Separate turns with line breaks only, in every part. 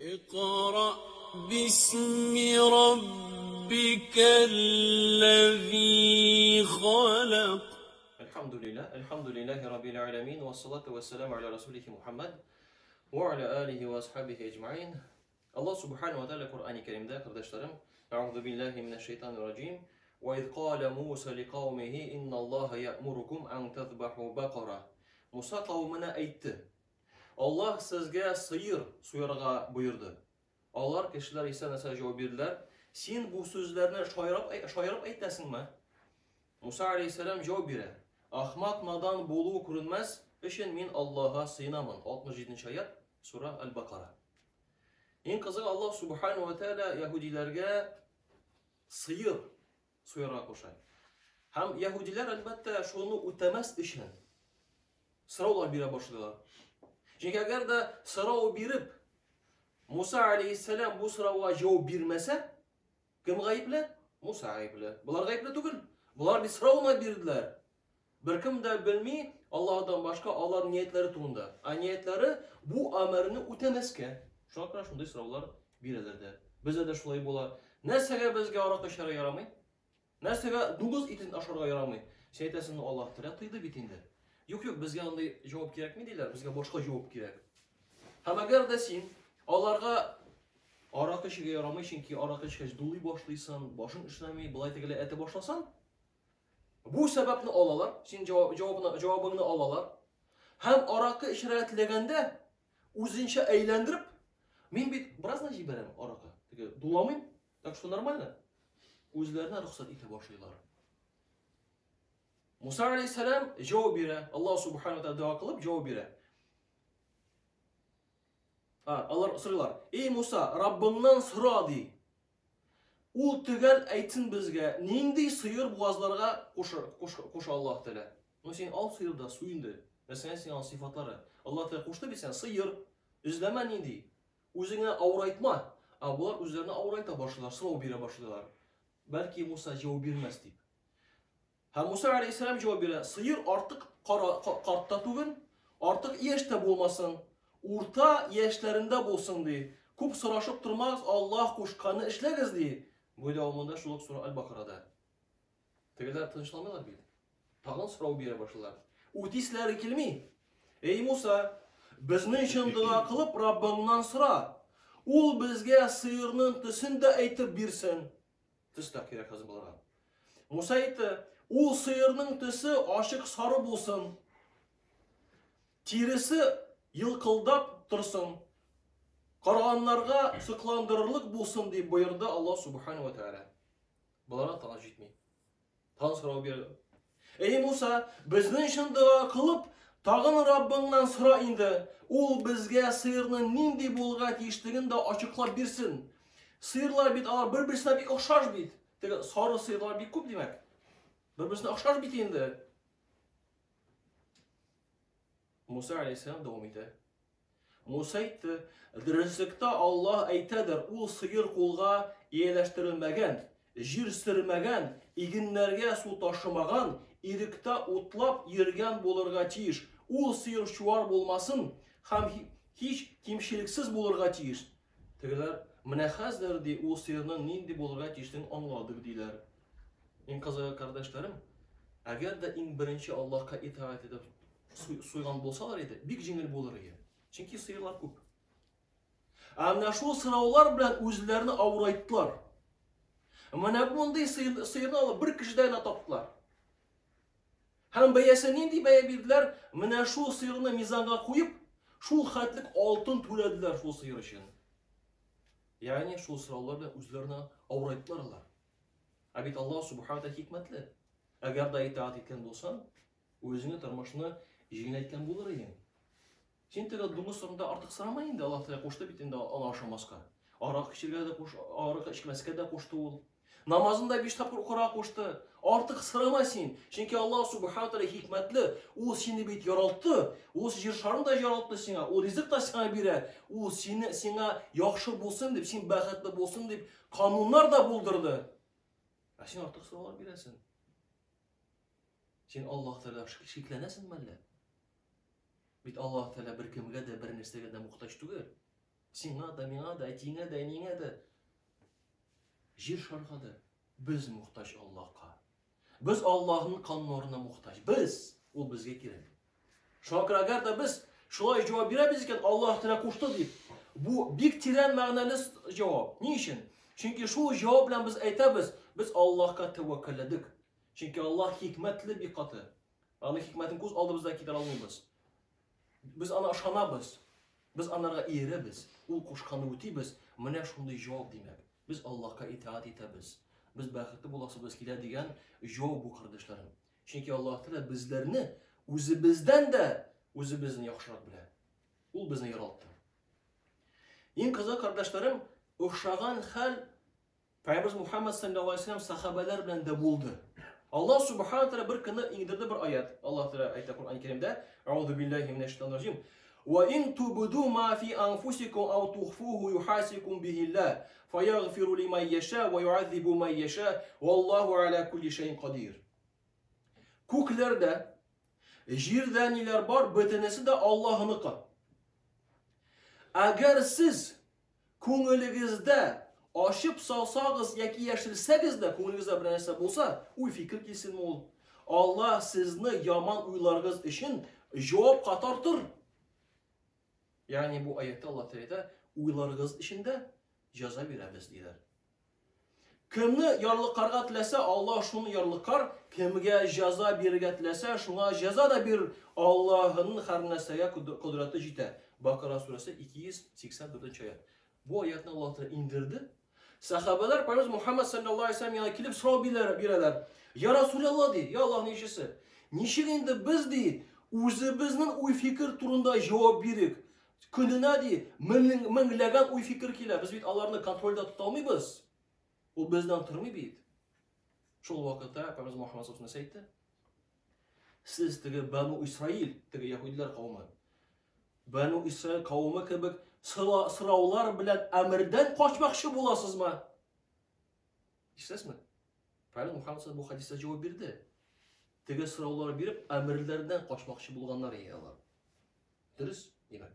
اقرأ باسم ربك الذي خلق.
Elhamdülillahi Rabbil alemin ve salatu ve selamu ala Resulih Muhammed ve ala alihi ve ashabihi ecmain. Allah subhanahu wa ta'ala Kur'an-ı Kerim'de kardeşlerim, Euzu billahi mineşşeytanirracim. Ve iz qâle Musa li kavmihi innallâhe ya'murukum en tezbahu bakara. Musa kavmine aytdı. Allah sizge sıyır suyarga buyurdu. Onlar kişiler ise mesela cevap verdiler. Sen bu sözlerine şayırıp aytasın mı? Musa aleyhisselam cevap verir. Ahmak nadan boluğu kurulmaz. İşin min Allah'a sığınamın. 67. ayet Sura Al-Bakara. En kızık Allah subhanahu ve teala Yahudilerge sıyıra koşay. Hem Yahudiler elbette şunu ötemez işin. Sıralar bire başlıyorlar. Çünkü eğer de sıra birip Musa aleyhisselam bu sıraya cevap vermese kim gayipli? Musa gayipli. Bunlar gayipli değil. Bunlar bir sıra birdiler. Bir kim de bilmeyi Allah'tan başka Allah niyetleri tuğunda. Niyetleri bu amerini ötemezken. Şuna kadar şunday sıralar birelerde. Bize de şulay bola. Nesege bizge arak aşara yaramay? Nesege 9 itin aşara yaramay? Şeytesini Allah tira tıydı bitinde. Yok bizge anday cevap gerek mi deyler? Bizge başka cevap gerek. Hem eğer desin onlarga arak aşıga yaramay çünkü arak aşıga doluy başlıysan, başın işlemey, bulay tegele ete başlasan bu sebepni alalar, sen cevabını alalar. Hem arakı işaretlegende uzunca eğlendirip men bit biraz da jiberem arakı. Dolamayım. Tak şu normal. Özlerine ruhsat ite başlıyorlar. Musa aleyhisselam cevap verir. Allah subhanahu wa ta'ala dua kılıp cevap verir. Allah sorular. Ey Musa, Rabbinden sıra di. Ul tügel aytın bizge. Nindi sıyır boğazlarga koş Allah Teala. O sen al sıyır da suyundu. Mesela sen al sıfatları. Allah Teala koştu bir sen sıyır. Üzleme nindi. Üzerine avraytma. Bunlar üzerine avrayta başlar. Sıra bire başlarlar. Belki Musa cevap vermez deyip. Musa aleyhisselam cevap verir. Sıyır artık kartta tügün. Artık yeşte bulmasın. Orta yeşlerinde bulsun diye. Kup sıraşıp durmaz Allah koşkanı işlegiz diye. Bu devamında şuluk Sura Al-Bakara'da. Tegeler tınçlanmıyorlar bile. Tağın sıra bir yere başlarlar. Utisler kilmi. Ey Musa, biznin için dua kılıp Rabbinden sıra. Ul bizge sıyırının tüsünde aytıp birsin. Tüs de kerek hazırlara. Musa aytı, ul sıyırının tüsü aşık sarı bulsun. Tirisi yılkıldap dursun. Karaganlarga sıklandırırlık bulsun diye buyurdu Allah subhanahu ve teala. Bunlara tanış etmeyin. Tanış sıra bir. Ey Musa, bizden için dua kılıp tağın Rabbinden sıra indi. Ul bizge sıyırının nindi bulga tiyiştigini de açıkla birsin. Sıyırlar bit alar bir-birisine bir okşar bit. Sarı sıyırlar bir kup demek. Bir-birisine okşar bit indi. Musa aleyhisselam devam etti. Musa aytdı, dürüstlükte Allah aytadır, ul sıyır kulga iyileştirilmegen, jir sürmegen, iginlerge su taşımagan, irikte utlap yirgen bulurga tiyiş. Ul sıyır şuar bulmasın, hem hiç kimşiliksiz bulurga tiyiş. Tegeler, münehazdır diye ul sıyırının nindi bulurga tiyiştiğini anladık deyler. En kazı kardeşlerim, eğer de en birinci Allah'a itaat edip soygan bolsalar idi, bir jengil bulur idi. Çünkü sıyırlar köp. Ama şu sıralar bilen özlerini avrayttılar. Ama bunday sıyırını alıp bir kişiden taptılar. Hem beyese nindi beye bildiler, mana şu sıyırını mizanga koyup, şu hatlık altın төлediler şu sıyır için. Yani şu sıralar bilen özlerini avrayttılarlar. Abit Allah subhanahu wa hikmetli. Eğer da itaat etken bolsan, özünü tarmaşını jengiltken bulur eden. Şimdi de dumuz sonunda artık sıramayın da Allah Teala koştu bitinde ana aşamazka. Arak içirge de koş, arak içmeske de koştu ol. Namazında bir tapır okura koştu. Artık sıramasın. Çünkü Allah subhanahu teala hikmetli. O seni bit yaralttı. O jir şarını da yaralttı sana. O rizık da sana bire. O sana yaxşı bulsun deyip, sen bəxetli bulsun deyip kanunlar da buldurdu. Sen artık sıralar bilesin. Sen Allah Teala şeklenesin melle. Bit Allah Teala bir kimge de bir neslige de muhtaç değil. Сиңа да, миңа да, әтиңә дә, әнеңә дә. Жер шарга да без мохтаҗ Аллаһка. Без Аллаһның канунына мохтаҗ. Без, ул безгә кирәк. Шуңа әгәр дә без шулай җавап бирәбез икән, Аллаһ Тәгалә кушты дип. Бу бик тирән мәгънәле җавап. Ни өчен? Чөнки шул җавап белән без әйтәбез, без Аллаһка тәвәккәлләдек. Чөнки Аллаһ хикмәтле бик каты. Аның хикмәтен күз алдыбызда китерә алмыйбыз. Biz ana ышанабыз. Biz анарга иерәбез. Ул кушканны үтибез. Менә шундый җавап димәк. Без Аллаһка итаат итәбез. Без бәхетле буласыбыз килә дигән җавап бу, кардәшләрем. Чөнки Аллаһ Тәгалә безләрне үзебездән дә үзебезне яхшырак белә. Ул безне яратты. Иң кызык, кардәшләрем, охшаган хәл Пәйгамбер Мухаммад саллаллаһу алейһи ва саллям сахабалар белән дә булды. Аллаһ субхана тәгалә бер көнне иңдерде бер аят. Аллаһ Тәгалә әйтә Куръан Кәримдә: "Аузу биллаһи минәш шайтанир раҗим. Ва ин тубду ма фи анфусикум ау тухфуhu юхасикум бихилlah, фаягфиру лиман яша ва ю'адзибу ман яша, валлаһу аля кулли шайин кадир." Күкләрдә, җирдә ниләр бар, бөтенесе дә Аллаһныкы. Әгәр сез күңелегездә ашып салсагыз яки яшерсәгез дә, күңелегездә бер нәрсә булса, уй фикер килсенме ул, Аллаһ сезне яман уйларыгыз өчен җавапка тартыр. Ягъни бу аятта Аллаһ Тәгалә уйларыгыз өчен дә җәза бирәбез диләр. Кемне ярлыкарга теләсә, Аллаһ шуны ярлыкар, кемгә җәза бирергә теләсә, шуңа җәза да бир. Аллаһның һәр нәрсәгә кудраты җитә. Бакара сурәсе 284 аят. Бу аятны Аллаһ Тәгалә индерде. Сахабалар Пәйгамбер Мухаммад саллаллаһу алейһи ва саллям янына килеп сорау бирәләр. Я Расулаллах ди, я Аллаһның илчесе. Ничек инде без ди үзебезнең уй фикер турында җавап бирик? Көненә ди меңләгән уй фикер килә. Без бит аларны контрольдә тота алмыйбыз. Ул бездән тормый бит. Шул вакытта Пәйгамбер Мухаммад саллаллаһу алейһи ва саллям әйтте: "Сез теге Бану Исраил, теге яһүдләр кавымы, Бану Исраил кавымы кебек сораулар белән әмердән качмакчы буласызмы?" Ишетәсезме? Пәйгамбер Мухаммад саллаллаһу бу хадиста җавап бирде. Теге сораулар биреп, әмерләрдән качмакчы булганнар иялар. Дөрес, димәк.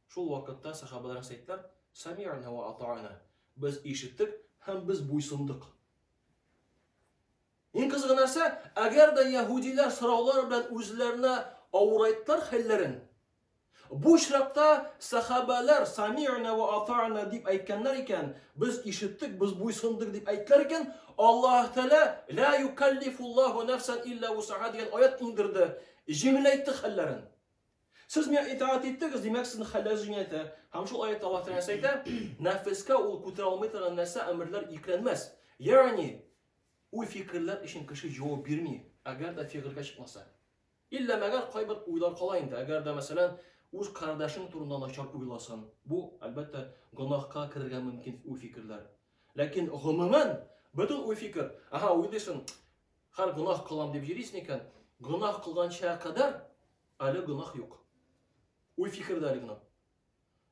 Шул вакытта сахабалар әйттеләр: "Сами'на ва атa'на." Без ишеттек һәм без буйсындык. Иң кызыгы нәрсә, әгәр дә яһудилар сораулар белән үзләренә авырайттылар хәлләрен, бу очракта сахабалар "Сами'на ва атa'на" дип әйткәннәр икән, без ишеттек, без буйсындык дип әйттеләр икән, Аллаһ Тәгалә "Ла юкаллифуллаху нафсан илля вус'аха" дигән аят индерде. Җиңеләйтте хәлләрен. Сез миңа итаат иттегез, димәк сезнең хәлләрегез җиңеләйтә. Һәм шул аятта Аллаһ Тәгалә әйтә, нәфескә ул күтәрә алмый торган нәрсә, әмерләр йөкләнмәс. Ягъни уй фикерләр өчен кеше җавап бирми, әгәр дә фикергә чыкмаса. Илля мәгәр кайбер уйлар кала инде. Әгәр дә мәсәлән үз кардәшең турында начар уйласын, бу әлбәттә гөнаһка керергә мөмкин уй фикерләр. Ләкин гомумән бөтен уй фикер, уйлыйсың, һәр гөнаһ кылам дип йөрисең икән, гөнаһ кылганча кадәр әле гөнаһ юк. Уй фикердә әле гөнаһ.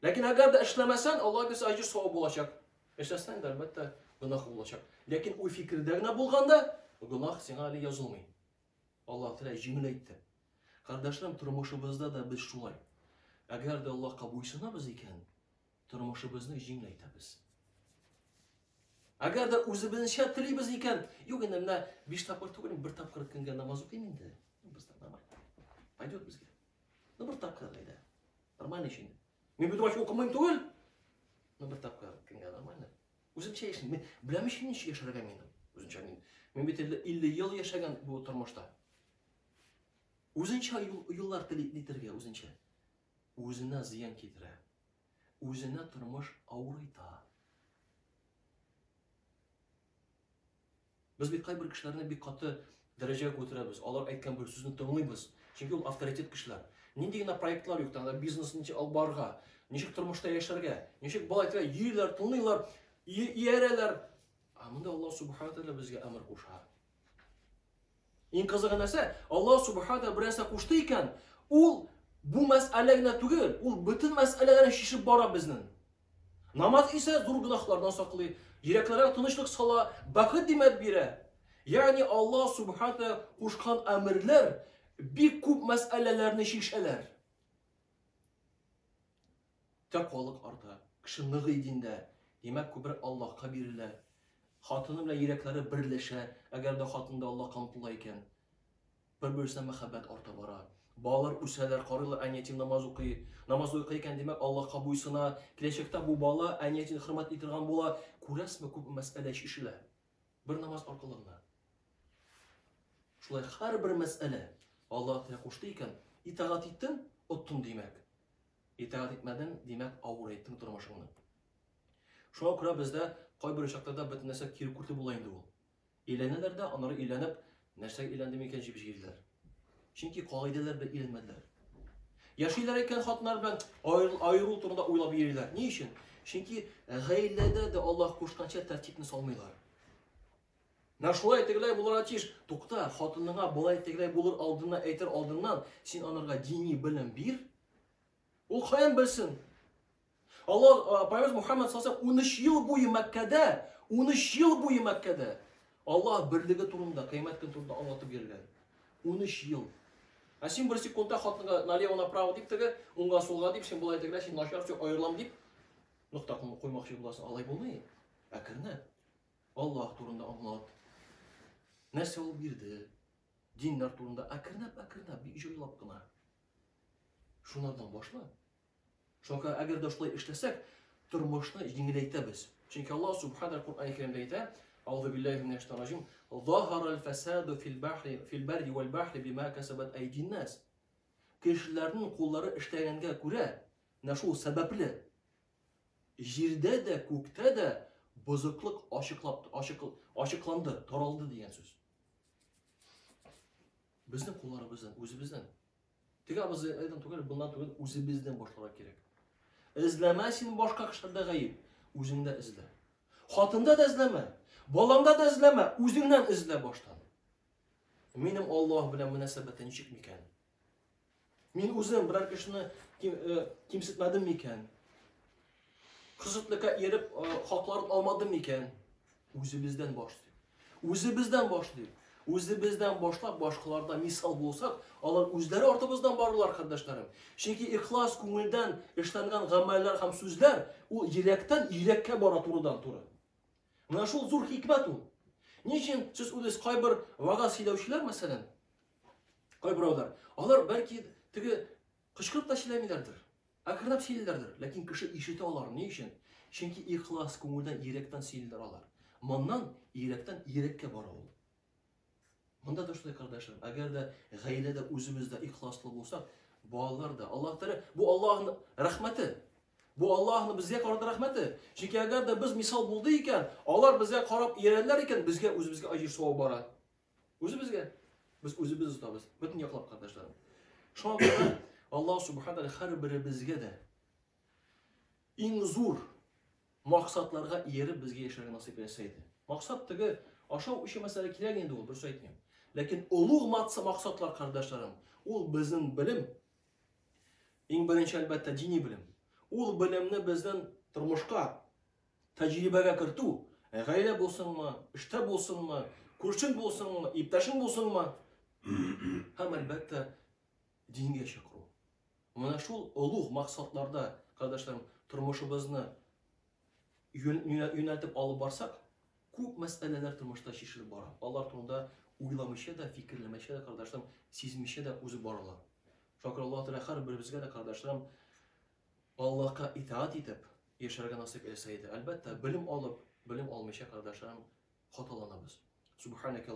Ләкин әгәр дә эшләмәсән, Аллаһ безгә аҗр савап булачак. Эшләсәң дә әлбәттә гөнаһ булачак. Ләкин уй фикердә генә булганда гөнаһ сиңа әле язылмый. Аллаһ Тәгалә җиңеләйтте. Кардәшләрем, тормышыбызда да без шулай. Әгәр дә Аллаһка буйсынабыз икән, тормышыбызны җиңеләйтәбез. Әгәр дә үзебезчә телибез икән, юк инде менә 5 тапкыр түгел, 1 тапкыр көнгә намаз укыйм инде. Бездә нормаль. Пойдет безгә. Бер тапкыр әйдә. Нормаль ич инде. Мин бит вачы укымыйм түгел. Бер тапкыр көнгә нормаль. Үземчә яшим. Мин беләм ич ничек яшәргә минем. Үземчә мин бит 50 ел яшәгән бу тормышта. Үзенчә юллар телитергә үзенчә. Үзенә зыян китерә. Үзенә тормыш авырыта. Без бит кайбер кешеләрне бик каты дәрәҗәгә күтәрәбез. Алар әйткән бер сүзне тыңлыйбыз. Чөнки ул авторитет кешеләр. Нинди генә проектлар юк, таңда бизнесны ничек алып барырга, ничек тормышта яшәргә, ничек балайга йөриләр, тыңлыйлар, иярәләр. Монда Аллаһ субхана тәгалә безгә әмер куша. Иң кызыгы нәрсә, Аллаһ субхана тәгалә берәрсә кушты икән, ул бу мәсьәлә генә түгел, ул бөтен мәсьәләләрне шишеп бара безнең. Намаз исә зур гөнаһлардан саклый, йөрәкләргә тынычлык сала, бәхет димәк бирә. Ягъни Аллаһ субхана тәгалә кушкан әмерләр бик күп мәсьәләләрне шишәләр. Тәкъвалык арта, кеше ныгый диндә, демәк күбрәк Аллаһка бирелә. Хатыны белән йөрәкләре берләшә, әгәр дә хатында Аллаһ камтыла икән. Бер-берсенә мәхәббәт арта бара. Балалар үсәләр, карыйлар, әниятин намаз укый. Намаз укый икән, демәк Аллаһка буйсына. Киләчәктә бу бала әниятин хөрмәт итергән була. Күрәсезме, күп мәсьәлә чишелә. Бер намаз аркылы гына. Шулай һәрбер мәсьәлә Аллаһ Тәгалә кушты икән, итагать иттең, оттың димәк. Итагать итмәдең, димәк авыр иттең тормышыңны. Шуңа күрә бездә кайбер чакларда бөтен нәрсә кире күрте була инде ул. Өйләнәләр дә, аннары өйләнеп, нәрсәгә өйләндем икән җибеш йөриләр. Чөнки кагыйдәләр белән өйләнмәделәр. Яшиләр икән хатыннар белән аерылу турында уйлап йөриләр. Ни өчен? Чөнки гаиләдә дә Аллаһ кушканча тәртипне салмыйлар. Нә шулай тегеләй булырга тиеш. Тукта, хатыныңа болай тегеләй булыр алдына әйтер алдыннан син анырга дини белем бир. Ул каян белсен? Аллаһ Пайгамбар Мухаммад саллаллаху алейхи ва саллям 13 ел буе Мәккәдә, 13 ел буе Мәккәдә Аллаһ берлеге турында, кыямәт көне турында аңлатып биргән. 13 ел. Ә син бер секундта хатынга налево направо дип теге, уңга сулга дип син болай тегеләй син начар все аерылам дип нокта куймакчы буласың. Алай булмый. Әкренәп Аллаһ турында аңлат. Нәрсә ул бирде? Диннар турында әкренәп бик җайлап кына. Шунардан башла. Шуңа әгәр дә шулай эшләсәк, тормышны җиңеләйтәбез. Чөнки Аллаһ Субханаһу Кур'ан-ы Кәримдә әйтә: "Аузу биллаһи минәш шайтанир раҗим. Захара аль-фасаду фил барри вал бахри бима касабат айдин нас." Кешеләрнең куллары эшләгәнгә күрә, менә шул сәбәпле җирдә дә, күктә дә бозыклык ачыкланды, таралды дигән сүз. Безнең кулларыбыздан, үзебездән. Теге абыздан түгел, bundan түгел, үзебездән башларга кирәк. Эзләмә син башка кешеләрдә гаип, үзеңдә эзлә. Хатында да эзләмә, балаңда да эзләмә, үзеңнән эзлә баштан. Минем Аллаһ белән мөнәсәбәтем ничек микән? Мин үзем берәр кешене кимсетмәдем микән? Кызытлыкка ереп хакларын алмадым микән? Үзебездән башлый. Үзебездән башлый. Үзебездән башлап башкаларда мисал булсак, алар үзләре артыбыздан барырлар, кардәшләрем. Чөнки ихлас күңелдән эшләнгән гамәлләр һәм сүзләр ул йөрәктән йөрәккә бара турыдан туры. Менә шул зур хикмәт ул. Ничек сез үзегез кайбер вагаз сөйләүчеләр мәсәлән, кайбыраулар, алар бәлки теге кычкырып та сөйләмиләрдер, әкренләп сөйлиләрдер, ләкин кеше ишетә алар. Ни өчен? Чөнки ихлас күңелдән йөрәктән сөйлиләр алар. Моннан йөрәктән йөрәккә бара ул. Монда да шулай, кардәшләр, әгәр дә гаиләдә үзебездә ихласлы булсак, балалар да, Аллаһ Тәгалә, бу Аллаһның рәхмәте. Бу Аллаһның безгә карата рәхмәте. Чөнки әгәр дә без мисал булды икән, алар безгә карап йөрәләр икән, безгә үзебезгә аҗир савап бара. Үзебезгә. Без үзебез тотабыз. Бөтен яклап, кардәшләрем. Шуңа күрә Аллаһ Субханаһу һәрберебезгә дә иң зур максатларга ияреп безгә яшәргә насыйп итсәйде. Максат теге ашау эше мәсьәлә кирәк инде ул, дөрес әйтмим. Ләкин улуг максатлар, кардәшләрем, ул безнең белем. Иң беренче әлбәттә дини белем. Ул белемне безнең тормышка, тәҗрибәгә кертү, гаилә булсынмы, эштә булсынмы, күршең булсынмы, иптәшең булсынмы, һәм әлбәттә дингә чакыру. Менә шул улуг максатларда, кардәшләрем, тормышыбызны юнәлтеп алып барсак, күп мәсьәләләр тормышта чишелеп бара. Алар турында уйламыйча да, фикерләмәйчә дә, кардәшләрем, сизмичә дә үзе баралар. Шөкер Аллаһ Тәгалә һәрберебезгә дә, кардәшләрем, Аллаһка итаат итеп яшәргә насыйп итсә иде. Әлбәттә, белем алып, белем алмыйча, кардәшләрем, хаталанабыз. Субханака